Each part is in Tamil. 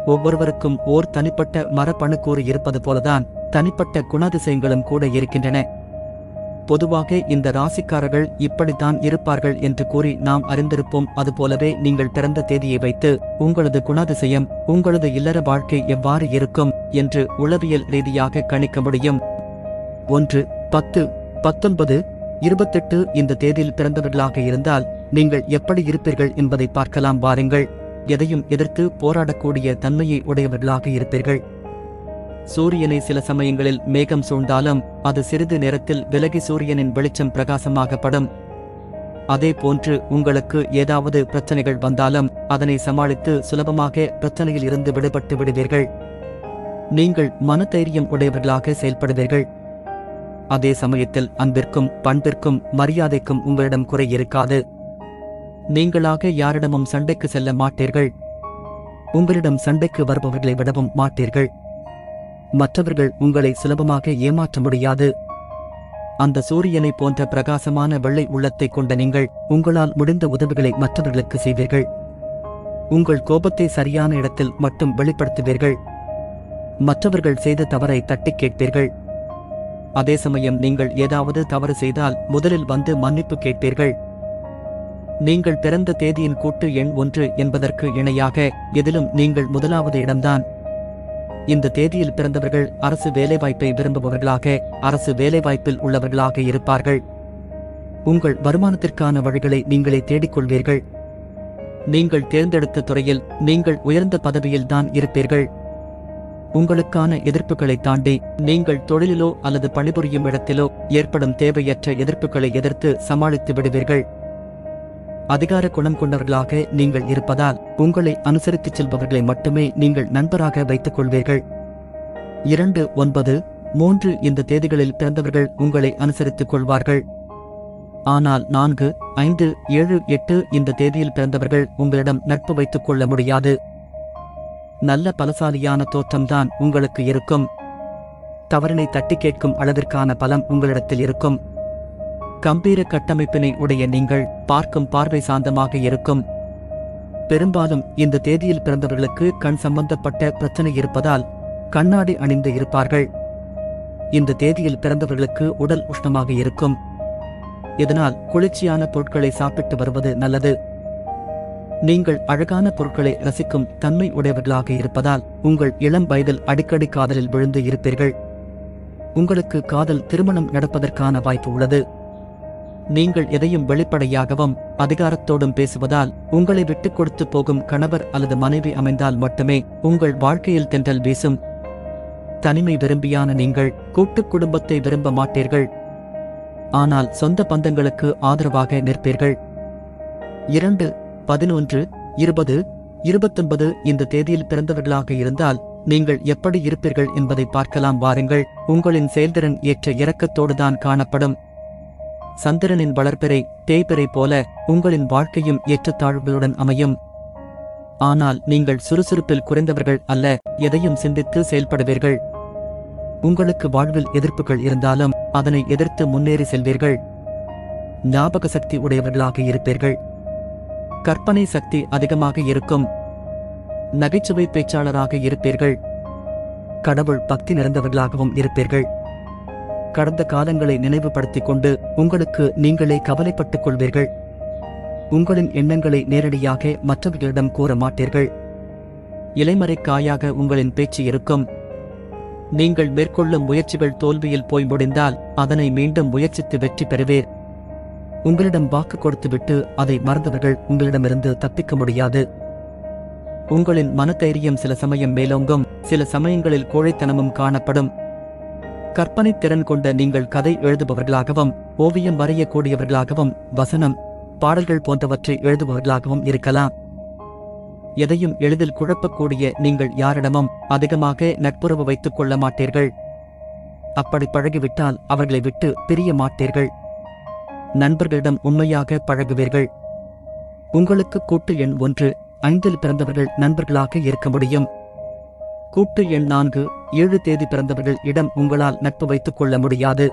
ஒவ்வொருவருக்கும் ஓர் தனிப்பட்ட மரபணுக்கூறு இருப்பது போலதான் தனிப்பட்ட குணாதிசயங்களும் கூட இருக்கின்றன. பொதுவாக இந்த ராசிக்காரர்கள் இப்படித்தான் இருப்பார்கள் என்று கூறி நாம் அறிந்திருப்போம். அதுபோலவே நீங்கள் பிறந்த தேதியை வைத்து உங்களது குணாதிசயம், உங்களது இல்லற வாழ்க்கை எவ்வாறு இருக்கும் என்று உளவியல் ரீதியாக கணிக்க முடியும். 1, 10, 19, 28 இந்த தேதியில் பிறந்தவர்களாக இருந்தால் நீங்கள் எப்படி இருப்பீர்கள் என்பதை பார்க்கலாம் வாருங்கள். எதையும் எதிர்த்து போராடக்கூடிய தன்மையை உடையவர்களாக இருப்பீர்கள். சூரியனை சில சமயங்களில் மேகம் சூழ்ந்தாலும் அது சிறிது நேரத்தில் விலகி சூரியனின் வெளிச்சம் பிரகாசமாகப்படும். அதே போன்று உங்களுக்கு ஏதாவது பிரச்சனைகள் வந்தாலும் அதனை சமாளித்து சுலபமாக பிரச்சனையில் இருந்து விடுபட்டு விடுவீர்கள். நீங்கள் மனதைரியம் உடையவர்களாக செயல்படுவீர்கள். அதே சமயத்தில் அன்பிற்கும் பண்பிற்கும் மரியாதைக்கும் உங்களிடம் குறை இருக்காது. நீங்களாக யாரிடமும் சண்டைக்கு செல்ல மாட்டீர்கள். உங்களிடம் சண்டைக்கு வருபவர்களை விடவும் மாட்டீர்கள். மற்றவர்கள் உங்களை சுலபமாக ஏமாற்ற முடியாது. அந்த சூரியனை போன்ற பிரகாசமான வெள்ளை உள்ளத்தை கொண்ட நீங்கள் உங்களால் முடிந்த உதவிகளை மற்றவர்களுக்கு செய்வீர்கள். உங்கள் கோபத்தை சரியான இடத்தில் மட்டும் வெளிப்படுத்துவீர்கள். மற்றவர்கள் செய்த தவறை தட்டி கேட்பீர்கள். அதே சமயம் நீங்கள் ஏதாவது தவறு செய்தால் முதலில் வந்து மன்னிப்பு கேட்பீர்கள். நீங்கள் பிறந்த தேதியின் கூட்டு எண் 1 என்பதற்கு இணையாக எதிலும் நீங்கள் முதலாவது இடம்தான். இந்த தேதியில் பிறந்தவர்கள் அரசு வேலைவாய்ப்பை விரும்புபவர்களாக, அரசு வேலைவாய்ப்பில் உள்ளவர்களாக இருப்பார்கள். உங்கள் வருமானத்திற்கான வழிகளை நீங்களே தேடிக்கொள்வீர்கள். நீங்கள் தேர்ந்தெடுத்த துறையில் நீங்கள் உயர்ந்த பதவியில்தான் இருப்பீர்கள். உங்களுக்கான எதிர்ப்புகளை தாண்டி நீங்கள் தொழிலிலோ அல்லது பணிபுரியும் இடத்திலோ ஏற்படும் தேவையற்ற எதிர்ப்புகளை எதிர்த்து சமாளித்து விடுவீர்கள். அதிகார குணம் கொண்டவர்களாக நீங்கள் இருப்பதால் உங்களை அனுசரித்துச் செல்பவர்களை மட்டுமே நீங்கள் நண்பராக வைத்துக் கொள்வீர்கள். 2, 9, 3 இந்த தேதிகளில் பிறந்தவர்கள் உங்களை அனுசரித்துக் கொள்வார்கள். ஆனால் 4, 5, 7, 8 இந்த தேதியில் பிறந்தவர்கள் உங்களிடம் நட்பு வைத்துக் கொள்ள முடியாது. நல்ல பலசாலியான தோற்றம்தான் உங்களுக்கு இருக்கும். தவறினை தட்டி கேட்கும் அளவிற்கான பலம் உங்களிடத்தில் இருக்கும். கம்பீர கட்டமைப்பினை உடைய நீங்கள் பார்க்கும் பார்வை சாந்தமாக இருக்கும். பெரும்பாலும் இந்த தேதியில் பிறந்தவர்களுக்கு கண் சம்பந்தப்பட்ட பிரச்சனை இருப்பதால் கண்ணாடி அணிந்து இருப்பார்கள். இந்த தேதியில் பிறந்தவர்களுக்கு உடல் உஷ்ணமாக இருக்கும். இதனால் குளிர்ச்சியான பொருட்களை சாப்பிட்டு வருவது நல்லது. நீங்கள் அழகான பொருட்களை ரசிக்கும் தன்மை உடையவர்களாக இருப்பதால் உங்கள் இளம் வயதில் அடிக்கடி காதலில் விழுந்து இருப்பீர்கள். உங்களுக்கு காதல் திருமணம் நடப்பதற்கான வாய்ப்பு உள்ளது. நீங்கள் எதையும் வெளிப்படையாகவும் அதிகாரத்தோடும் பேசுவதால் உங்களை விட்டுக் கொடுத்து போகும் கணவர் அல்லது மனைவி அமைந்தால் மட்டுமே உங்கள் வாழ்க்கையில் தென்றல் வீசும். தனிமை விரும்பியான நீங்கள் கூட்டுக் குடும்பத்தை விரும்ப மாட்டீர்கள். ஆனால் சொந்த பந்தங்களுக்கு ஆதரவாக நிற்பீர்கள். 2, 11, 20, 29 இந்த தேதியில் பிறந்தவர்களாக இருந்தால் நீங்கள் எப்படி இருப்பீர்கள் என்பதை பார்க்கலாம் வாருங்கள். உங்களின் செயல்திறன் ஏற்ற இறக்கத்தோடுதான் காணப்படும். சந்திரனின் வளர்பிறை தேய்பிறை போல உங்களின் வாழ்க்கையும் ஏற்றத்தாழ்வுகளுடன் அமையும். ஆனால் நீங்கள் சுறுசுறுப்பில் குறைந்தவர்கள் அல்ல. எதையும் சிந்தித்து செயல்படுவீர்கள். உங்களுக்கு வாழ்வில் எதிர்ப்புகள் இருந்தாலும் அதனை எதிர்த்து முன்னேறி செல்வீர்கள். ஞாபக சக்தி உடையவர்களாக இருப்பீர்கள். கற்பனை சக்தி அதிகமாக இருக்கும். நகைச்சுவை பேச்சாளராக இருப்பீர்கள். கடவுள் பக்தி நிறைந்தவர்களாகவும் இருப்பீர்கள். கடந்த காலங்களை நினைவுபடுத்திக் கொண்டு உங்களுக்கு நீங்களே கவலைப்பட்டுக் கொள்வீர்கள். உங்களின் எண்ணங்களை நேரடியாக மற்றவர்களிடம் கூற மாட்டீர்கள். இலைமறைக்காயாக உங்களின் பேச்சு இருக்கும். நீங்கள் மேற்கொள்ளும் முயற்சிகள் தோல்வியில் போய் முடிந்தால் அதனை மீண்டும் முயற்சித்து வெற்றி பெறுவீர். உங்களிடம் வாக்கு கொடுத்துவிட்டு அதை மறந்தவர்கள் உங்களிடமிருந்து தப்பிக்க முடியாது. உங்களின் மனதைரியம் சில சமயம் மேலோங்கும். சில சமயங்களில் கோழைத்தனமும் காணப்படும். கற்பனை திறன் கொண்ட நீங்கள் கதை எழுதுபவர்களாகவும் ஓவியம் வரையக்கூடியவர்களாகவும் வசனம், பாடல்கள் போன்றவற்றை எழுதுபவர்களாகவும் இருக்கலாம். எதையும் எளிதில் குழப்பக்கூடிய நீங்கள் யாரிடமும் அதிகமாக நட்புறவு வைத்துக் கொள்ள மாட்டீர்கள். அப்படி பழகிவிட்டால் அவர்களை விட்டு பிரிய மாட்டீர்கள். நண்பர்களிடம் உண்மையாக பழகுவீர்கள். உங்களுக்கு கூட்டு எண் 1, 5 பிறந்தவர்கள் நண்பர்களாக இருக்க முடியும். கூட்டு எண் 4, 7 தேதி பிறந்தவர்கள் இடம் உங்களால் நட்பு வைத்துக் கொள்ள முடியாது.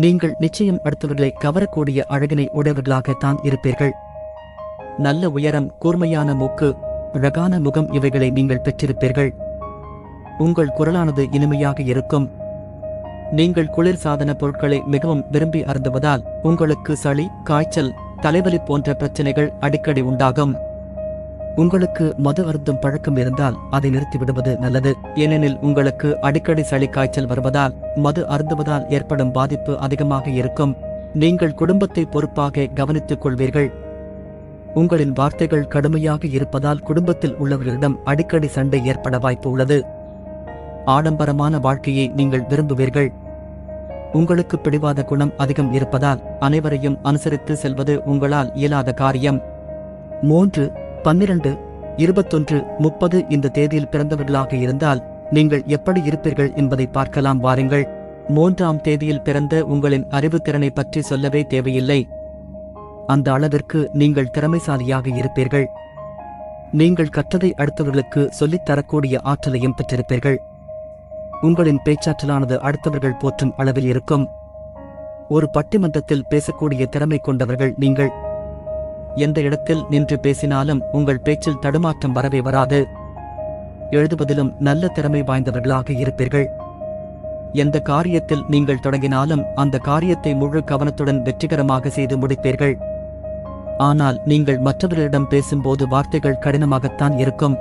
நீங்கள் நிச்சயம் அடுத்தவர்களை கவரக்கூடிய அழகினை உடையவர்களாகத்தான் இருப்பீர்கள். நல்ல உயரம், கூர்மையான மூக்கு, அழகான முகம் இவைகளை நீங்கள் பெற்றிருப்பீர்கள். உங்கள் குரலானது இனிமையாக இருக்கும். நீங்கள் குளிர் சாதன பொருட்களை மிகவும் விரும்பி அருந்துவதால் உங்களுக்கு சளி, காய்ச்சல், தலைவலி போன்ற பிரச்சனைகள் அடிக்கடி உண்டாகும். உங்களுக்கு மது அருந்தும் பழக்கம் இருந்தால் அதை நிறுத்திவிடுவது நல்லது. ஏனெனில் உங்களுக்கு அடிக்கடி சளி, காய்ச்சல் வருவதால் மது அருந்துவதால் ஏற்படும் பாதிப்பு அதிகமாக இருக்கும். நீங்கள் குடும்பத்தை பொறுப்பாக கவனித்துக் கொள்வீர்கள். உங்களின் வார்த்தைகள் கடுமையாக இருப்பதால் குடும்பத்தில் உள்ளவர்களிடம் அடிக்கடி சண்டை ஏற்பட வாய்ப்பு உள்ளது. ஆடம்பரமான வாழ்க்கையை நீங்கள் விரும்புவீர்கள். உங்களுக்கு பிடிவாத குணம் அதிகம் இருப்பதால் அனைவரையும் அனுசரித்து செல்வது உங்களால் இயலாத காரியம். 3, 12, 21, 30 இந்த தேதியில் பிறந்தவர்களாக இருந்தால் நீங்கள் எப்படி இருப்பீர்கள் என்பதை பார்க்கலாம் வாருங்கள். 3ஆம் தேதியில் பிறந்த உங்களின் அறிவுத்திறனை பற்றி சொல்லவே தேவையில்லை. அந்த அளவிற்கு நீங்கள் திறமைசாலியாக இருப்பீர்கள். நீங்கள் கற்றதை அடுத்தவர்களுக்கு சொல்லித் தரக்கூடிய ஆற்றலையும் பெற்றிருப்பீர்கள். உங்களின் பேச்சாற்றலானது அடுத்தவர்கள் போற்றும் அளவில் இருக்கும். ஒரு பட்டிமன்றத்தில் பேசக்கூடிய திறமை கொண்டவர்கள் நீங்கள். எந்த இடத்தில் நின்று பேசினாலும் உங்கள் பேச்சில் தடுமாற்றம் வரவே வராது. எழுதுவதிலும் நல்ல திறமை வாய்ந்தவர்களாக இருப்பீர்கள். எந்த காரியத்தில் நீங்கள் தொடங்கினாலும் அந்த காரியத்தை முழு கவனத்துடன் வெற்றிகரமாக செய்து முடிப்பீர்கள். ஆனால் நீங்கள் மற்றவர்களிடம் பேசும்போது வார்த்தைகள் கடினமாகத்தான் இருக்கும்.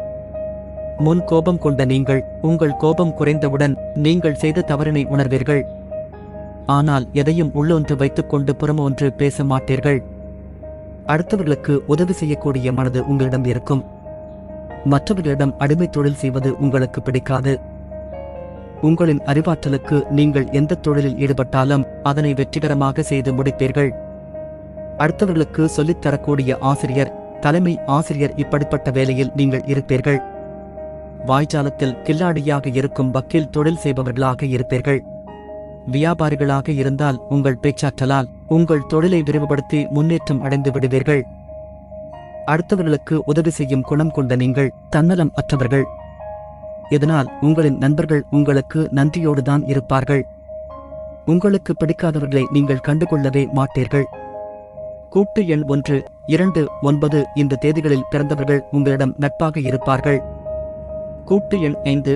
முன் கோபம் கொண்ட நீங்கள் உங்கள் கோபம் குறைந்தவுடன் நீங்கள் செய்த தவறினை உணர்வீர்கள். ஆனால் எதையும் உள்ளொன்று வைத்துக்கொண்டு புறமொன்று பேச மாட்டீர்கள். அடுத்தவர்களுக்கு உதவி செய்யக்கூடிய மனது உங்களிடம் இருக்கும். மற்றவர்களிடம் அடிமை தொழில் செய்வது உங்களுக்கு பிடிக்காது. உங்களின் அறிவாற்றலுக்கு நீங்கள் எந்த தொழிலில் ஈடுபட்டாலும் அதனை வெற்றிகரமாக செய்து முடிப்பீர்கள். அடுத்தவர்களுக்கு சொல்லித் தரக்கூடிய ஆசிரியர், தலைமை ஆசிரியர் இப்படிப்பட்ட வேலையில் நீங்கள் இருப்பீர்கள். வாய்ஜாலத்தில் கில்லாடியாக இருக்கும் வக்கீல் தொழில் செய்பவர்களாக இருப்பீர்கள். வியாபாரிகளாக இருந்தால் உங்கள் பேச்சாற்றலால் உங்கள் தொழிலை விரிவுபடுத்தி முன்னேற்றம் அடைந்து விடுவீர்கள். அடுத்தவர்களுக்கு உதவி செய்யும் குணம் கொண்ட நீங்கள் தன்னலம் அற்றவர்கள். இதனால் உங்களின் நண்பர்கள் உங்களுக்கு நன்றியோடுதான் இருப்பார்கள். உங்களுக்கு பிடிக்காதவர்களை நீங்கள் கண்டுகொள்ளவே மாட்டீர்கள். கூட்டு எண் 1, 2, 9 இந்த தேதிகளில் பிறந்தவர்கள் உங்களிடம் நட்பாக இருப்பார்கள். கூட்டு எண் 5,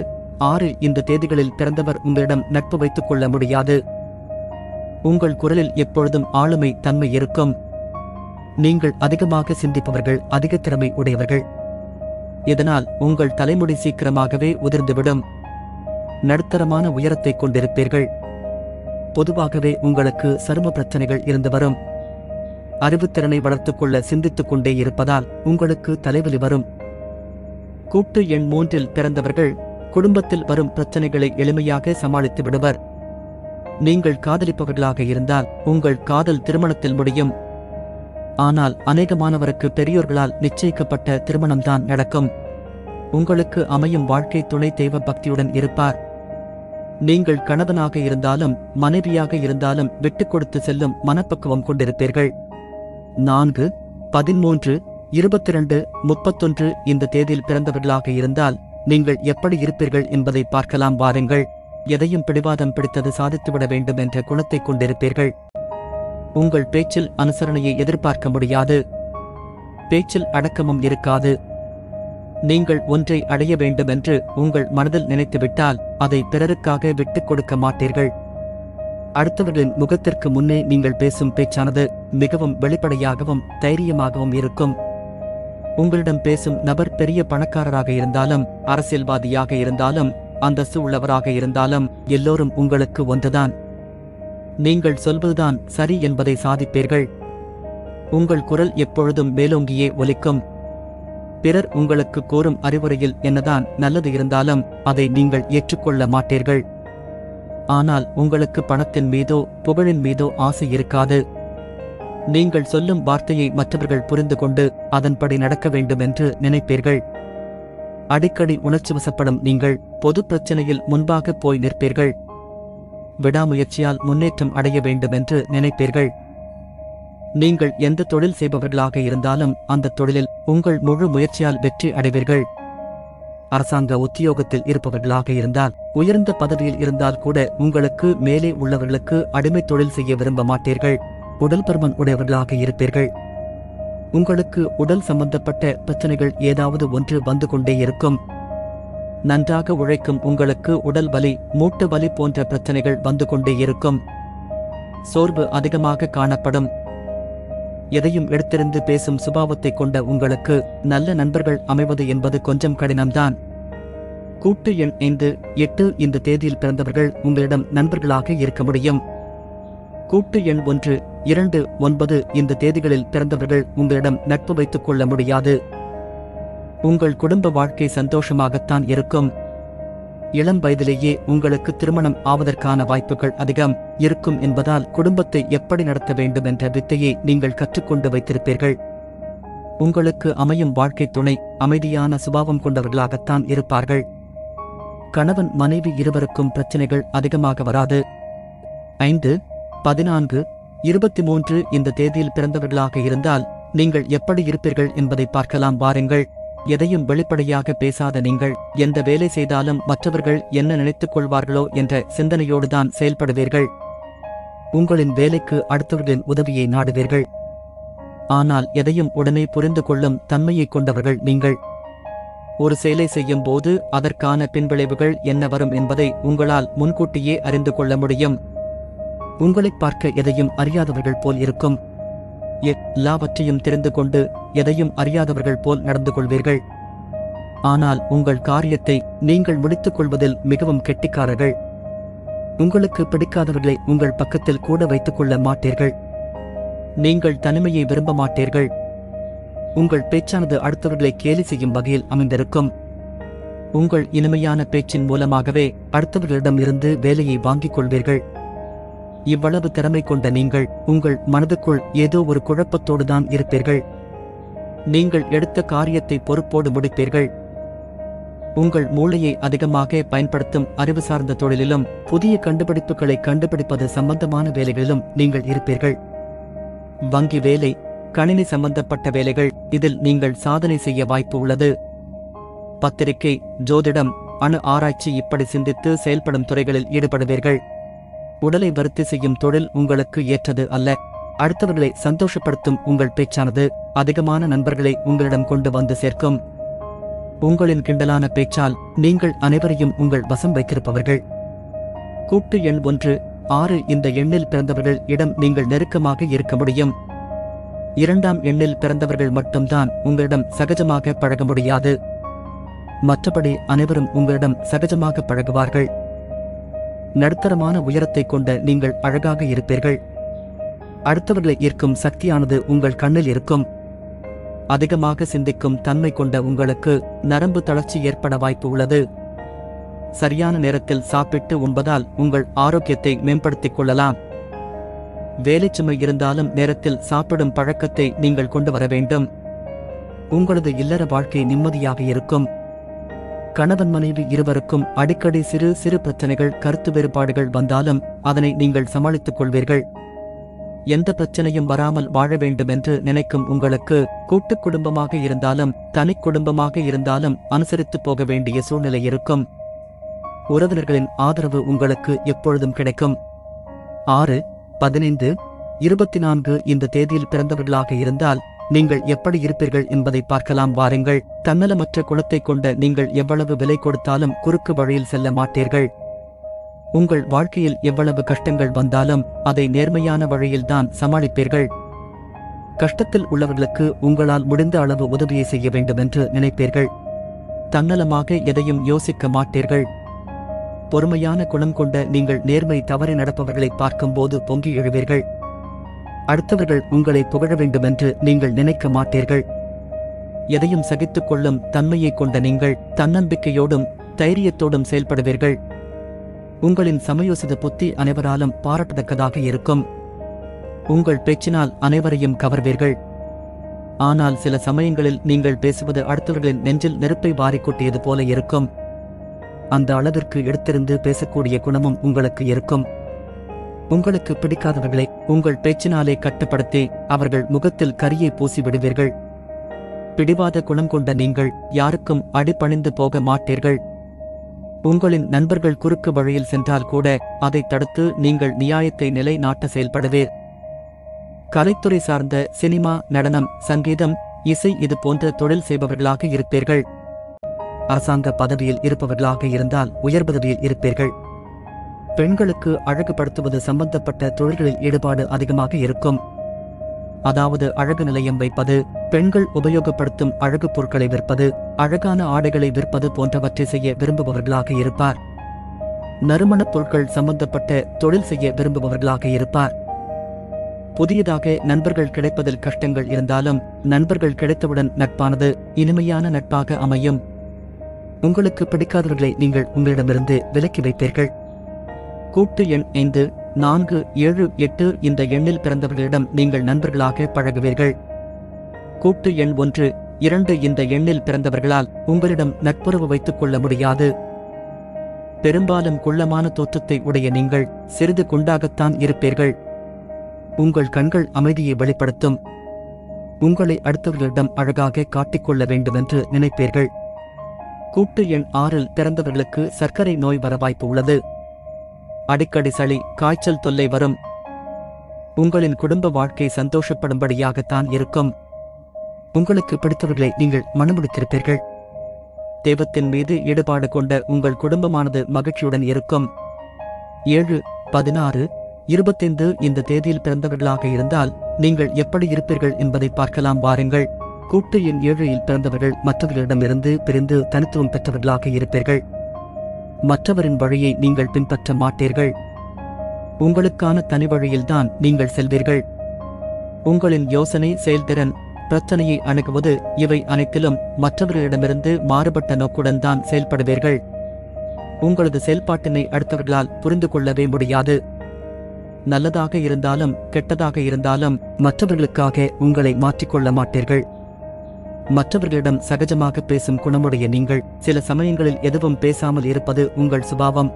6 இந்த தேதிகளில் பிறந்தவர் உங்களிடம் நட்பு வைத்துக் கொள்ள முடியாது. உங்கள் குரலில் எப்பொழுதும் ஆளுமை தன்மை இருக்கும். நீங்கள் அதிகமாக சிந்திப்பவர்கள், அதிக திறமை உடையவர்கள். இதனால் உங்கள் தலைமுடி சீக்கிரமாகவே உதிர்ந்துவிடும். நடுத்தரமான உயரத்தை கொண்டிருப்பீர்கள். பொதுவாகவே உங்களுக்கு சரும பிரச்சனைகள் இருந்து வரும். அறிவுத்திறனை வளர்த்துக் கொள்ள சிந்தித்துக் கொண்டே இருப்பதால் உங்களுக்கு தலைவலி வரும். கூட்டு எண் 3இல் பிறந்தவர்கள் குடும்பத்தில் வரும் பிரச்சனைகளை எளிமையாக சமாளித்து விடுவர். நீங்கள் காதலிப்பவர்களாக இருந்தால் உங்கள் காதல் திருமணத்தில் முடியும். ஆனால் அநேகமானவருக்கு பெரியோர்களால் நிச்சயிக்கப்பட்ட திருமணம்தான் நடக்கும். உங்களுக்கு அமையும் வாழ்க்கை துணை தெய்வ பக்தியுடன் இருப்பார். நீங்கள் கணவனாக இருந்தாலும் மனைவியாக இருந்தாலும் விட்டுக் கொடுத்து செல்லும் மனப்பக்குவம் கொண்டிருப்பீர்கள். 4, 13, 22, 31 இந்த தேதியில் பிறந்தவர்களாக இருந்தால் நீங்கள் எப்படி இருப்பீர்கள் என்பதை பார்க்கலாம் வாருங்கள். எதையும் பிடிவாதம் பிடித்தது சாதித்துவிட வேண்டும் என்ற குணத்தை கொண்டிருப்பீர்கள். உங்கள் பேச்சில் அனுசரணையை எதிர்பார்க்க முடியாது. பேச்சில் அடக்கமும் இருக்காது. நீங்கள் ஒன்றை அடைய வேண்டும் என்று உங்கள் மனதில் நினைத்துவிட்டால் அதை பிறருக்காக விட்டுக் கொடுக்க மாட்டீர்கள். அடுத்தவர்களின் முகத்திற்கு முன்னே நீங்கள் பேசும் பேச்சானது மிகவும் வெளிப்படையாகவும் தைரியமாகவும் இருக்கும். உங்களிடம் பேசும் நபர் பெரிய பணக்காரராக இருந்தாலும், அரசியல்வாதியாக இருந்தாலும், அந்தஸ்து உள்ளவராக இருந்தாலும் எல்லோரும் உங்களுக்கு ஒன்றுதான். நீங்கள் சொல்வதுதான் சரி என்பதை சாதிப்பீர்கள். உங்கள் குரல் எப்பொழுதும் மேலோங்கியே ஒலிக்கும். பிறர் உங்களுக்கு கூறும் அறிவுரையில் என்னதான் நல்லது இருந்தாலும் அதை நீங்கள் ஏற்றுக்கொள்ள மாட்டீர்கள். ஆனால் உங்களுக்கு பணத்தின் மீதோ புகழின் மீதோ ஆசை இருக்காது. நீங்கள் சொல்லும் வார்த்தையை மற்றவர்கள் புரிந்து கொண்டு அதன்படி நடக்க வேண்டும் என்று நினைப்பீர்கள். அடிக்கடி உணர்ச்சிவசப்படும் நீங்கள் பொது பிரச்சனையில் முன்பாக போய் நிற்பீர்கள். விடாமுயற்சியால் முன்னேற்றம் அடைய வேண்டும் என்று நினைப்பீர்கள். நீங்கள் எந்த தொழில் செய்பவர்களாக இருந்தாலும் அந்த தொழிலில் உங்கள் முழு முயற்சியால் வெற்றி அடைவீர்கள். அரசாங்க உத்தியோகத்தில் இருப்பவர்களாக இருந்தால், உயர்ந்த பதவியில் இருந்தால் கூட உங்களுக்கு மேலே உள்ளவர்களுக்கு அடிமை தொழில் செய்ய விரும்ப மாட்டீர்கள். உடல் பருமன் உடையவர்களாக இருப்பீர்கள். உங்களுக்கு உடல் சம்பந்தப்பட்ட பிரச்சனைகள் ஏதாவது ஒன்று வந்து கொண்டே இருக்கும். நன்றாக உழைக்கும் உங்களுக்கு உடல் வலி, மூட்டு வலி போன்ற பிரச்சனைகள் வந்து கொண்டே இருக்கும். சோர்வு அதிகமாக காணப்படும். எதையும் எடுத்திருந்து பேசும் சுபாவத்தை கொண்ட உங்களுக்கு நல்ல நண்பர்கள் அமைவது என்பது கொஞ்சம் கடினம்தான். கூட்டு எண் 5, 8 இந்த தேதியில் பிறந்தவர்கள் உங்களிடம் நண்பர்களாக இருக்க முடியும். கூட்டு எண் 1, 2, 9 இந்த தேதிகளில் பிறந்தவர்கள் உங்களிடம் நட்பு வைத்துக் கொள்ள முடியாது. உங்கள் குடும்ப வாழ்க்கை சந்தோஷமாகத்தான் இருக்கும். இளம் வயதிலேயே உங்களுக்கு திருமணம் ஆவதற்கான வாய்ப்புகள் அதிகம் இருக்கும் என்பதால் குடும்பத்தை எப்படி நடத்த வேண்டும் என்ற வித்தையை நீங்கள் கற்றுக்கொண்டு வைத்திருப்பீர்கள். உங்களுக்கு அமையும் வாழ்க்கை துணை அமைதியான சுபாவம் கொண்டவர்களாகத்தான் இருப்பார்கள். கணவன் மனைவி இருவருக்கும் பிரச்சனைகள் அதிகமாக வராது. 5, 14, 23 இந்த தேதியில் பிறந்தவர்களாக இருந்தால் நீங்கள் எப்படி இருப்பீர்கள் என்பதை பார்க்கலாம் வாருங்கள். எதையும் வெளிப்படையாக பேசாத நீங்கள் எந்த வேலை செய்தாலும் மற்றவர்கள் என்ன நினைத்துக் கொள்வார்களோ என்ற சிந்தனையோடுதான் செயல்படுவீர்கள். உங்களின் வேலைக்கு அடுத்தவர்களின் உதவியை நாடுவீர்கள். ஆனால் எதையும் உடனே புரிந்து கொள்ளும் தன்மையை கொண்டவர்கள் நீங்கள். ஒரு செயலை செய்யும் போது அதற்கான பின்விளைவுகள் என்ன வரும் என்பதை உங்களால் முன்கூட்டியே அறிந்து கொள்ள முடியும். உங்களைப் பார்க்க எதையும் அறியாதவர்கள் போல் இருக்கும். எல்லாவற்றையும் தெரிந்து கொண்டு எதையும் அறியாதவர்கள் போல் நடந்து கொள்வீர்கள். ஆனால் உங்கள் காரியத்தை நீங்கள் முடித்துக் கொள்வதில் மிகவும் கெட்டிக்காரர்கள். உங்களுக்கு பிடிக்காதவர்களை உங்கள் பக்கத்தில் கூட வைத்துக் கொள்ள மாட்டீர்கள். நீங்கள் தனிமையை விரும்ப மாட்டீர்கள். உங்கள் பேச்சானது அடுத்தவர்களை கேலி செய்யும் வகையில் அமைந்திருக்கும். உங்கள் இனிமையான பேச்சின் மூலமாகவே அடுத்தவர்களிடம் இருந்து வேலையை வாங்கிக் கொள்வீர்கள். இவ்வளவு திறமை கொண்ட நீங்கள் உங்கள் மனதுக்குள் ஏதோ ஒரு குழப்பத்தோடுதான் இருப்பீர்கள். நீங்கள் எடுத்த காரியத்தை பொறுப்போடு முடிப்பீர்கள். உங்கள் மூளையை அதிகமாக பயன்படுத்தும் அறிவு சார்ந்த தொழிலிலும் புதிய கண்டுபிடிப்புகளை கண்டுபிடிப்பது சம்பந்தமான வேலைகளிலும் நீங்கள் இருப்பீர்கள். வங்கி வேலை, கணினி சம்பந்தப்பட்ட வேலைகள் இதில் நீங்கள் சாதனை செய்ய வாய்ப்பு உள்ளது. பத்திரிகை, ஜோதிடம், அணு ஆராய்ச்சி இப்படி சிந்தித்து செயல்படும் துறைகளில் ஈடுபடுவீர்கள். உடலை வருத்தி செய்யும் தொழில் உங்களுக்கு ஏற்றது அல்ல. அடுத்தவர்களை சந்தோஷப்படுத்தும் உங்கள் பேச்சானது அதிகமான நண்பர்களை உங்களிடம் கொண்டு வந்து சேர்க்கும். உங்களின் கிண்டலான பேச்சால் நீங்கள் அனைவரையும் உங்கள் வசம் வைத்திருப்பவர்கள். கூட்டு எண் 1, 6 இந்த எண்ணில் பிறந்தவர்கள் இடம் நீங்கள் நெருக்கமாக இருக்க முடியும். 2ஆம் எண்ணில் பிறந்தவர்கள் மட்டும்தான் உங்களிடம் சகஜமாக பழக முடியாது. மற்றபடி அனைவரும் உங்களிடம் சகஜமாக பழகுவார்கள். நடுத்தரமான உயரத்தை கொண்ட நீங்கள் அழகாக இருப்பீர்கள். அடுத்தவர்களை ஈர்க்கும் சக்தியானது உங்கள் கண்ணில் இருக்கும். அதிகமாக சிந்திக்கும் தன்மை கொண்ட உங்களுக்கு நரம்பு தளர்ச்சி ஏற்பட வாய்ப்பு உள்ளது. சரியான நேரத்தில் சாப்பிட்டு உண்பதால் உங்கள் ஆரோக்கியத்தை மேம்படுத்திக் கொள்ளலாம். வேலைச்சுமை இருந்தாலும் நேரத்தில் சாப்பிடும் பழக்கத்தை நீங்கள் கொண்டு வர வேண்டும். உங்களது இல்லற வாழ்க்கை நிம்மதியாக இருக்கும். கணவன் மனைவி இருவருக்கும் அடிக்கடி சிறு சிறு பிரச்சனைகள், கருத்து வேறுபாடுகள் வந்தாலும் அதனை நீங்கள் சமாளித்துக் கொள்வீர்கள். எந்த பிரச்சனையும் வராமல் வாழ வேண்டும் என்று நினைக்கும் உங்களுக்கு கூட்டுக் குடும்பமாக இருந்தாலும் தனி குடும்பமாக இருந்தாலும் அனுசரித்து போக வேண்டிய சூழ்நிலை இருக்கும். உறவினர்களின் ஆதரவு உங்களுக்கு எப்பொழுதும் கிடைக்கும். 6, 15, 24 இந்த தேதியில் பிறந்தவர்களாக இருந்தால் நீங்கள் எப்படி இருப்பீர்கள் என்பதை பார்க்கலாம் வாருங்கள். தன்னலமற்ற குணத்தை கொண்ட நீங்கள் எவ்வளவு விலை கொடுத்தாலும் குறுக்கு வழியில் செல்ல மாட்டீர்கள். உங்கள் வாழ்க்கையில் எவ்வளவு கஷ்டங்கள் வந்தாலும் அதை நேர்மையான வழியில்தான் சமாளிப்பீர்கள். கஷ்டத்தில் உள்ளவர்களுக்கு உங்களால் முடிந்த அளவு உதவியை செய்ய வேண்டும் என்று நினைப்பீர்கள். தன்னலமாக எதையும் யோசிக்க மாட்டீர்கள். பொறுமையான குணம் கொண்ட நீங்கள் நேர்மை தவறி நடப்பவர்களை பார்க்கும்போது பொங்கி எழுவீர்கள். அடுத்தவர்கள் உங்களை புகழ வேண்டுமென்று நீங்கள் நினைக்க மாட்டீர்கள். எதையும் சகித்துக் கொள்ளும் தன்மையை கொண்ட நீங்கள் தன்னம்பிக்கையோடும் தைரியத்தோடும் செயல்படுவீர்கள். உங்களின் சமயோசித புத்தி அனைவராலும் பாராட்டத்தக்கதாக இருக்கும். உங்கள் பேச்சினால் அனைவரையும் கவர்வீர்கள். ஆனால் சில சமயங்களில் நீங்கள் பேசுவது அடுத்தவர்களின் நெஞ்சில் நெருப்பை வாரிக் கொட்டியது போல இருக்கும். அந்த அளவிற்கு எடுத்திருந்து பேசக்கூடிய குணமும் உங்களுக்கு இருக்கும். உங்களுக்கு பிடிக்காதவர்களை உங்கள் பேச்சினாலே கட்டுப்படுத்தி அவர்கள் முகத்தில் கரியை பூசி விடுவீர்கள். பிடிவாத குணம் கொண்ட நீங்கள் யாருக்கும் அடிபணிந்து போக மாட்டீர்கள். உங்களின் நண்பர்கள் குறுக்கு வழியில் சென்றால் கூட அதை தடுத்து நீங்கள் நியாயத்தை நிலைநாட்ட செயல்படுவீர். கலைத்துறை சார்ந்த சினிமா, நடனம், சங்கீதம், இசை இது போன்ற தொழில் செய்பவர்களாக இருப்பீர்கள். அரசாங்க பதவியில் இருப்பவர்களாக இருந்தால் உயர் பதவியில் இருப்பீர்கள். பெண்களுக்கு அழகுபடுத்துவது சம்பந்தப்பட்ட தொழில்களில் ஈடுபாடு அதிகமாக இருக்கும். அதாவது அழகு நிலையம் வைப்பது, பெண்கள் உபயோகப்படுத்தும் அழகு பொருட்களை விற்பது, அழகான ஆடைகளை விற்பது போன்றவற்றை செய்ய விரும்புபவர்களாக இருப்பார். நறுமணப் பொருட்கள் சம்பந்தப்பட்ட தொழில் செய்ய விரும்புபவர்களாக இருப்பார். புதியதாக நண்பர்கள் கிடைப்பதில் கஷ்டங்கள் இருந்தாலும் நண்பர்கள் கிடைத்தவுடன் நட்பானது இனிமையான நட்பாக அமையும். உங்களுக்கு பிடிக்காதவர்களை நீங்கள் உங்களிடமிருந்து விலக்கி வைப்பீர்கள். கூட்டு எண் 5, 4, 7, 8 இந்த எண்ணில் பிறந்தவர்களிடம் நீங்கள் நண்பர்களாக பழகுவீர்கள். கூட்டு எண் 1, 2 இந்த எண்ணில் பிறந்தவர்களால் உங்களிடம் நட்புறவு வைத்துக் கொள்ள முடியாது. பெரும்பாலும் குள்ளமான தோற்றத்தை உடைய நீங்கள் சிறிது குண்டாகத்தான் இருப்பீர்கள். உங்கள் கண்கள் அமைதியை வெளிப்படுத்தும். உங்களை அடுத்தவர்களிடம் அழகாக காட்டிக்கொள்ள வேண்டுமென்று நினைப்பீர்கள். கூட்டு எண் 6இல் பிறந்தவர்களுக்கு சர்க்கரை நோய் வர வாய்ப்பு உள்ளது. அடிக்கடி சளி, காய்ச்சல் தொல்லை வரும். உங்களின் குடும்ப வாழ்க்கை சந்தோஷப்படும்படியாகத்தான் இருக்கும். உங்களுக்கு பிடித்தவர்களை நீங்கள் மணமுடித்திருப்பீர்கள். தெய்வத்தின் மீது ஈடுபாடு கொண்ட உங்கள் குடும்பமானது மகிழ்ச்சியுடன் இருக்கும். 7, 16, 25 இந்த தேதியில் பிறந்தவர்களாக இருந்தால் நீங்கள் எப்படி இருப்பீர்கள் என்பதை பார்க்கலாம் வாருங்கள். கூட்டு எண் 7இல் பிறந்தவர்கள் மற்றவர்களிடமிருந்து பிரிந்து தனித்துவம் பெற்றவர்களாக இருப்பீர்கள். மற்றவரின் வழியை நீங்கள் பின்பற்ற மாட்டீர்கள். உங்களுக்கான தனி வழியில்தான் நீங்கள் செல்வீர்கள். உங்களின் யோசனை, செயல்திறன், பிரச்சனையை அணுகுவது இவை அனைத்திலும் மற்றவர்களிடமிருந்து மாறுபட்ட நோக்குடன் தான் செயல்படுவீர்கள். உங்களது செயல்பாட்டினை அடுத்தவர்களால் புரிந்து கொள்ளவே முடியாது. நல்லதாக இருந்தாலும் கெட்டதாக இருந்தாலும் மற்றவர்களுக்காக உங்களை மாற்றிக்கொள்ள மாட்டீர்கள். மற்றவர்களிடம் சகஜமாக பேசும் குணமுடைய நீங்கள் சில சமயங்களில் எதுவும் பேசாமல் இருப்பது உங்கள் சுபாவம்.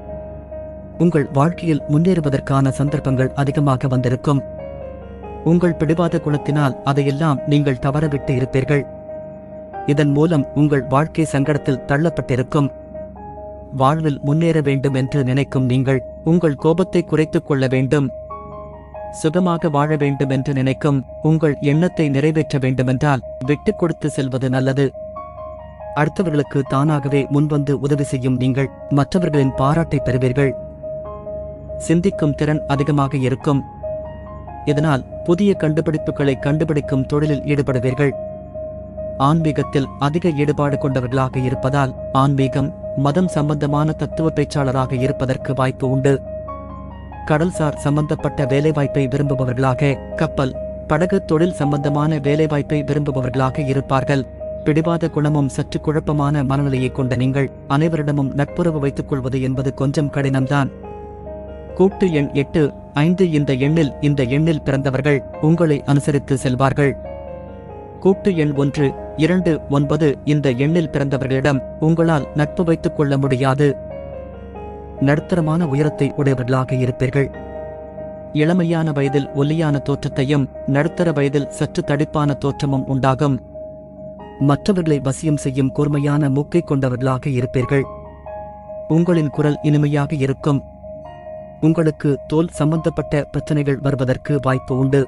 உங்கள் வாழ்க்கையில் முன்னேறுவதற்கான சந்தர்ப்பங்கள் அதிகமாக வந்திருக்கும். உங்கள் பிடிவாத குணத்தினால் அதையெல்லாம் நீங்கள் தவறவிட்டு இருப்பீர்கள். இதன் மூலம் உங்கள் வாழ்க்கை சங்கடத்தில் தள்ளப்பட்டிருக்கும். வாழ்வில் முன்னேற வேண்டும் என்று நினைக்கும் நீங்கள் உங்கள் கோபத்தை குறைத்துக் கொள்ள வேண்டும். சுகமாக வாழ வேண்டும் என்று நினைக்கும் உங்கள் எண்ணத்தை நிறைவேற்ற வேண்டுமென்றால் விட்டுக் கொடுத்து செல்வது நல்லது. அடுத்தவர்களுக்கு தானாகவே முன்வந்து உதவி செய்யும் நீங்கள் மற்றவர்களின் பாராட்டை பெறுவீர்கள். சிந்திக்கும் திறன் அதிகமாக இருக்கும். இதனால் புதிய கண்டுபிடிப்புகளை கண்டுபிடிக்கும் தொழிலில் ஈடுபடுவீர்கள். ஆன்மீகத்தில் அதிக ஈடுபாடு கொண்டவர்களாக இருப்பதால் ஆன்மீகம், மதம் சம்பந்தமான தத்துவ பேச்சாளராக இருப்பதற்கு வாய்ப்பு உண்டு. கடல்சார் சம்பந்தப்பட்ட வேலைவாய்ப்பை விரும்புபவர்களாக, கப்பல், படகு தொழில் சம்பந்தமான வேலைவாய்ப்பை விரும்புபவர்களாக இருப்பார்கள். பிடிவாத குணமும் சற்று குழப்பமான மனநிலையை கொண்ட நீங்கள் அனைவரிடமும் நட்புறவு வைத்துக் கொள்வது என்பது கொஞ்சம் கடினம்தான். கூட்டு எண் 8, 5 இந்த எண்ணில் பிறந்தவர்கள் உங்களை அனுசரித்து செல்வார்கள். கூட்டு எண் 1, 2, 9 இந்த எண்ணில் பிறந்தவர்களிடம் உங்களால் நட்பு வைத்துக் கொள்ள முடியாது. நடுத்தரமான உயரத்தை உடையவர்களாக இருப்பீர்கள். இளமையான வயதில் ஒல்லியான தோற்றத்தையும் நடுத்தர வயதில் சற்று தடிப்பான தோற்றமும் உண்டாகும். மற்றவர்களை வசியம் செய்யும் கூர்மையான மூக்கை கொண்டவர்களாக இருப்பீர்கள். உங்களின் குரல் இனிமையாக இருக்கும். உங்களுக்கு தோல் சம்பந்தப்பட்ட பிரச்சனைகள் வருவதற்கு வாய்ப்பு உண்டு.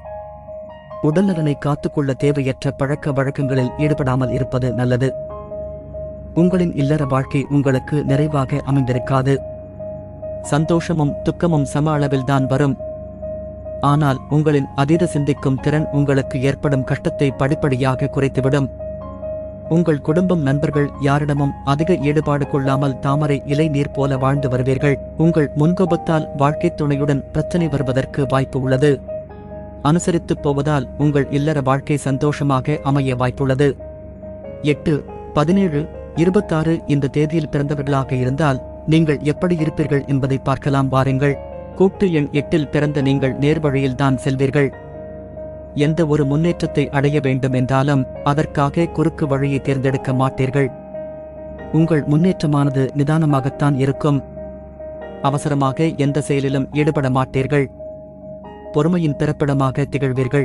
உடல்நலனை காத்துக்கொள்ள தேவையற்ற பழக்க வழக்கங்களில் ஈடுபடாமல் இருப்பது நல்லது. உங்களின் இல்லற வாழ்க்கை உங்களுக்கு நிறைவாக அமைந்திருக்காது. சந்தோஷமும் துக்கமும் சம அளவில்தான் வரும். ஆனால் உங்களின் அதீத சிந்திக்கும் திறன் உங்களுக்கு ஏற்படும் கஷ்டத்தை படிப்படியாக குறைத்துவிடும். உங்கள் குடும்பம், நண்பர்கள் யாரிடமும் அதிக ஈடுபாடு கொள்ளாமல் தாமரை இலை நீர் போல வாழ்ந்து வருவீர்கள். உங்கள் முன்கோபத்தால் வாழ்க்கைத் துணையுடன் பிரச்சனை வருவதற்கு வாய்ப்பு உள்ளது. அனுசரித்துப் போவதால் உங்கள் இல்லற வாழ்க்கை சந்தோஷமாக அமைய வாய்ப்புள்ளது. 8, 17, 26 இந்த தேதியில் பிறந்தவர்களாக இருந்தால் நீங்கள் எப்படி இருப்பீர்கள் என்பதை பார்க்கலாம் வாருங்கள். கூட்டு எண் 8இல் பிறந்த நீங்கள் நேர்வழியில்தான் செல்வீர்கள். எந்த ஒரு முன்னேற்றத்தை அடைய வேண்டும் என்றாலும் அதற்காக குறுக்கு வழியை தேர்ந்தெடுக்க மாட்டீர்கள். உங்கள் முன்னேற்றமானது நிதானமாகத்தான் இருக்கும். அவசரமாக எந்த செயலிலும் ஈடுபட மாட்டீர்கள். பொறுமையின் பிறப்பிடமாக திகழ்வீர்கள்.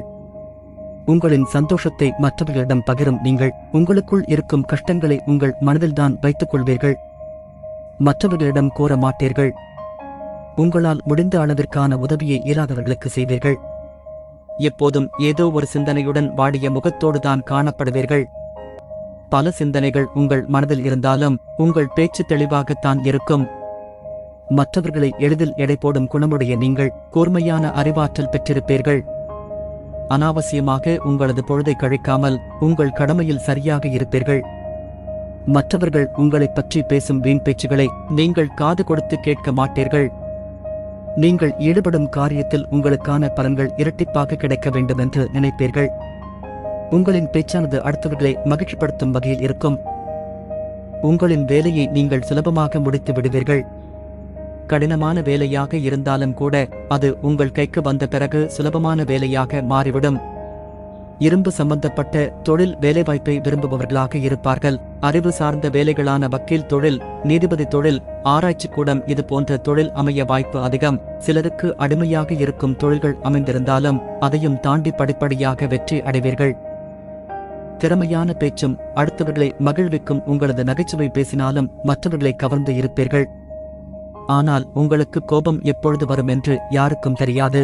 உங்களின் சந்தோஷத்தை மற்றவர்களிடம் பகிரும் நீங்கள் உங்களுக்குள் இருக்கும் கஷ்டங்களை உங்கள் மனதில்தான் வைத்துக் கொள்வீர்கள். மற்றவர்களிடம் கோர மாட்டீர்கள். உங்களால் முடிந்த அளவிற்கான உதவியை இயலாதவர்களுக்கு செய்வீர்கள். எப்போதும் ஏதோ ஒரு சிந்தனையுடன் வாடிய முகத்தோடுதான் காணப்படுவீர்கள். பல சிந்தனைகள் உங்கள் மனதில் இருந்தாலும் உங்கள் பேச்சு தெளிவாகத்தான் இருக்கும். மற்றவர்களை எளிதில் எடை போடும் குணமுடைய நீங்கள் கூர்மையான அறிவாற்றல் பெற்றிருப்பீர்கள். அனாவசியமாக உங்களது பொழுதை கழிக்காமல் உங்கள் கடமையில் சரியாக இருப்பீர்கள். மற்றவர்கள் உங்களைப் பற்றி பேசும் வீண் பேச்சுகளை நீங்கள் காது கொடுத்து கேட்க மாட்டீர்கள். நீங்கள் ஈடுபடும் காரியத்தில் உங்களுக்கான பலன்கள் இரட்டிப்பாக கிடைக்க வேண்டும் என்று நினைப்பீர்கள். உங்களின் பேச்சானது அடுத்தவர்களை மகிழ்ச்சிப்படுத்தும் வகையில் இருக்கும். உங்களின் வேலையை நீங்கள் சுலபமாக முடித்து விடுவீர்கள். கடினமான வேலையாக இருந்தாலும் கூட அது உங்கள் கைக்கு வந்த பிறகு சுலபமான வேலையாக மாறிவிடும். இரும்பு சம்பந்தப்பட்ட தொழில் வேலைவாய்ப்பை விரும்புபவர்களாக இருப்பார்கள். அறிவு சார்ந்த வேலைகளான வக்கீல் தொழில், நீதிபதி தொழில், ஆராய்ச்சி கூடம் இது போன்ற தொழில் அமைய வாய்ப்பு அதிகம். சிலருக்கு அடிமையாக இருக்கும் தொழில்கள் அமைந்திருந்தாலும் அதையும் தாண்டி படிப்படியாக வெற்றி அடைவீர்கள். திறமையான பேச்சும் அடுத்தவர்களை மகிழ்விக்கும் உங்களது நகைச்சுவை பேசினாலும் மற்றவர்களை கவர்ந்து இருப்பீர்கள். ஆனால் உங்களுக்கு கோபம் எப்பொழுது வரும் என்று யாருக்கும் தெரியாது.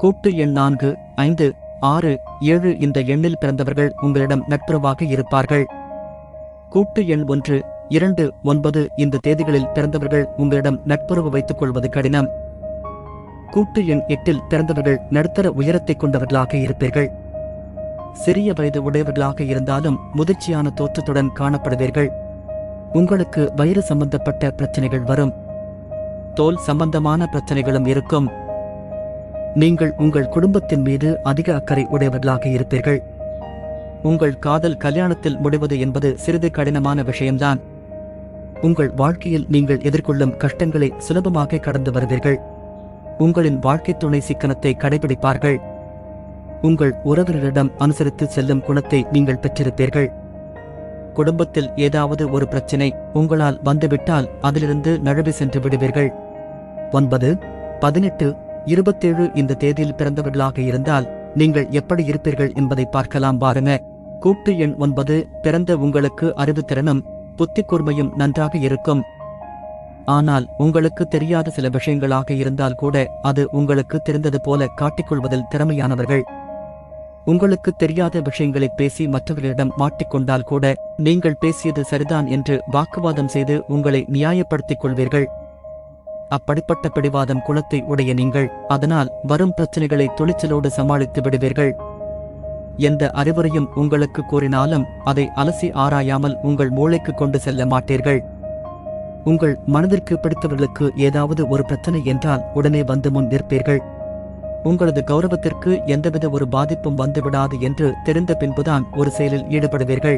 கூட்டு எண் 4, 5, 6, 7 இந்த எண்ணில் பிறந்தவர்கள் உங்களிடம் நட்புறவாக இருப்பார்கள். கூட்டு எண் 1, 2, 9 இந்த தேதிகளில் பிறந்தவர்கள் உங்களிடம் நட்புறவு வைத்துக் கொள்வது கடினம். கூட்டு எண் 8இல் பிறந்தவர்கள் நடுத்தர உயரத்தை கொண்டவர்களாக இருப்பீர்கள். சிறிய வயது உடையவர்களாக இருந்தாலும் முதிர்ச்சியான தோற்றத்துடன் காணப்படுவீர்கள். உங்களுக்கு வயிறு சம்பந்தப்பட்ட பிரச்சனைகள் வரும். தோல் சம்பந்தமான பிரச்சனைகளும் இருக்கும். நீங்கள் உங்கள் குடும்பத்தின் மீது அதிக அக்கறை உடையவர்களாக இருப்பீர்கள். உங்கள் காதல் கல்யாணத்தில் முடிவது என்பது சிறிது கடினமான விஷயம்தான். உங்கள் வாழ்க்கையில் நீங்கள் எதிர்கொள்ளும் கஷ்டங்களை சுலபமாக கடந்து வருவீர்கள். உங்களின் வாழ்க்கை துணை சிக்கனத்தை கடைபிடிப்பார்கள். உங்கள் உறவினரிடம் அனுசரித்து செல்லும் குணத்தை நீங்கள் பெற்றிருப்பீர்கள். குடும்பத்தில் ஏதாவது ஒரு பிரச்சினை உங்களால் வந்துவிட்டால் அதிலிருந்து நழுவி சென்று விடுவீர்கள். 9, 18, 27 இந்த தேதியில் பிறந்தவர்களாக இருந்தால் நீங்கள் எப்படி இருப்பீர்கள் என்பதை பார்க்கலாம் பாருங்க. கூட்டு எண் 9 பிறந்த உங்களுக்கு அறிவுத்திறனும் புத்தி கூர்மையும் நன்றாக இருக்கும். ஆனால் உங்களுக்கு தெரியாத சில விஷயங்களாக இருந்தால் கூட அது உங்களுக்கு தெரிந்தது போல காட்டிக்கொள்வதில் திறமையானவர்கள். உங்களுக்கு தெரியாத விஷயங்களை பேசி மற்றவர்களிடம் மாட்டிக்கொண்டால் கூட நீங்கள் பேசியது சரிதான் என்று வாக்குவாதம் செய்து உங்களை நியாயப்படுத்திக் கொள்வீர்கள். அப்படிப்பட்ட பிடிவாதம் குணத்தை உடைய நீங்கள் அதனால் வரும் பிரச்சனைகளை துணிச்சலோடு சமாளித்து விடுவீர்கள். எந்த அறிவுரையும் உங்களுக்கு கூறினாலும் அதை அலசி ஆராயாமல் உங்கள் மூளைக்கு கொண்டு செல்ல மாட்டீர்கள். உங்கள் மனதிற்கு பிடித்தவர்களுக்கு ஏதாவது ஒரு பிரச்சனை என்றால் உடனே வந்து முன் நிற்பீர்கள். உங்களது கௌரவத்திற்கு எந்தவித ஒரு பாதிப்பும் வந்துவிடாது என்று தெரிந்த பின்புதான் ஒரு செயலில் ஈடுபடுவீர்கள்.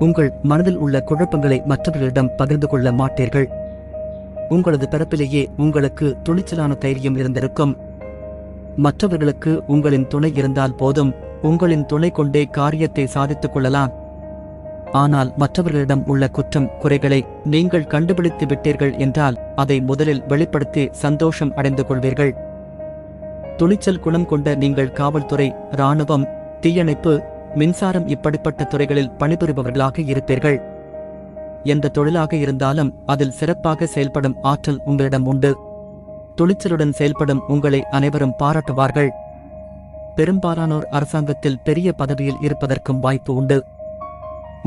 உங்கள் மனதில் உள்ள குழப்பங்களை மற்றவர்களிடம் பகிர்ந்து கொள்ள மாட்டீர்கள். உங்களது பிறப்பிலேயே உங்களுக்கு துணிச்சலான தைரியம் இருந்திருக்கும். மற்றவர்களுக்கு உங்களின் துணை இருந்தால் போதும். உங்களின் துணை கொண்டே காரியத்தை சாதித்துக் கொள்ளலாம். ஆனால் மற்றவர்களிடம் உள்ள குற்றம் குறைகளை நீங்கள் கண்டுபிடித்து விட்டீர்கள் என்றால் அதை முதலில் வெளிப்படுத்தி சந்தோஷம் அடைந்து கொள்வீர்கள். துணிச்சல் குணம் கொண்ட நீங்கள் காவல்துறை, இராணுவம், தீயணைப்பு, மின்சாரம் இப்படிப்பட்ட துறைகளில் பணிபுரிபவர்களாக இருப்பீர்கள். எந்த தொழிலாக இருந்தாலும் அதில் சிறப்பாக செயல்படும் ஆற்றல் உங்களிடம் உண்டு. துணிச்சலுடன் செயல்படும் உங்களை அனைவரும் பாராட்டுவார்கள். பெரும்பாலானோர் அரசாங்கத்தில் பெரிய பதவியில் இருப்பதற்கும் வாய்ப்பு உண்டு.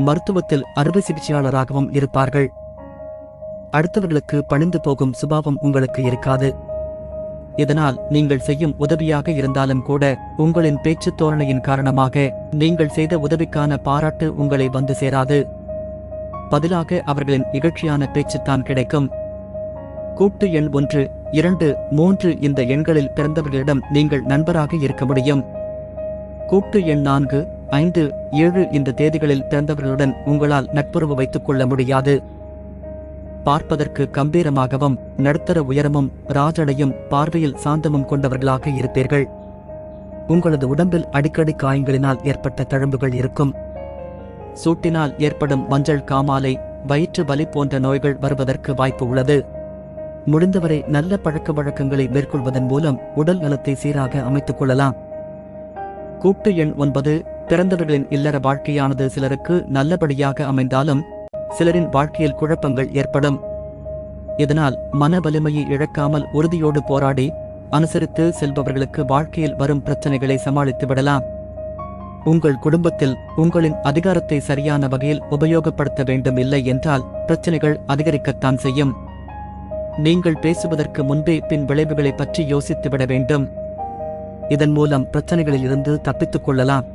மருத்துவத்தில் அறுவை சிகிச்சையாளராகவும் இருப்பார்கள். அடுத்தவர்களுக்கு பணிந்து போகும் சுபாவம் உங்களுக்கு இருக்காது. இதனால் நீங்கள் செய்யும் உதவியாக இருந்தாலும் கூட உங்களின் பேச்சு தோரணையின் காரணமாக நீங்கள் செய்த உதவிக்கான பாராட்டு உங்களை வந்து சேராது. பதிலாக அவர்களின் இகழ்ச்சியான பேச்சுத்தான் கிடைக்கும். கூட்டு எண் 1, 2, 3 இந்த எண்களில் பிறந்தவர்களிடம் நீங்கள் நண்பராக இருக்க முடியும். கூட்டு எண் 4, 5, 7 இந்த தேதிகளில் பிறந்தவர்களுடன் உங்களால் நட்புறவு வைத்துக் கொள்ள முடியாது. பார்ப்பதற்கு கம்பீரமாகவும் நடுத்தர உயரமும் ராஜடையும் பார்வையில் சாந்தமும் கொண்டவர்களாக இருப்பீர்கள். உங்களது உடம்பில் அடிக்கடி காயங்களினால் ஏற்பட்ட தழும்புகள் இருக்கும். சூட்டினால் ஏற்படும் மஞ்சள் காமாலை, வயிற்று வலி போன்ற நோய்கள் வருவதற்கு வாய்ப்பு உள்ளது. முடிந்தவரை நல்ல பழக்க வழக்கங்களை மேற்கொள்வதன் மூலம் உடல் நலத்தை சீராக அமைத்துக் கொள்ளலாம். கூட்டு எண் 9 பிறந்தவர்களின் இல்லற வாழ்க்கையானது சிலருக்கு நல்லபடியாக அமைந்தாலும் சிலரின் வாழ்க்கையில் குழப்பங்கள் ஏற்படும். இதனால் மன வலிமையை இழக்காமல் உறுதியோடு போராடி அனுசரித்து செல்பவர்களுக்கு வாழ்க்கையில் வரும் பிரச்சனைகளை சமாளித்து விடலாம். உங்கள் குடும்பத்தில் உங்களின் அதிகாரத்தை சரியான வகையில் உபயோகப்படுத்த வேண்டும், இல்லை என்றால் பிரச்சனைகள் அதிகரிக்கத்தான் செய்யும். நீங்கள் பேசுவதற்கு முன்பே பின் விளைவுகளை பற்றி யோசித்துவிட வேண்டும். இதன் மூலம் பிரச்சனைகளில் இருந்து தப்பித்துக் கொள்ளலாம்.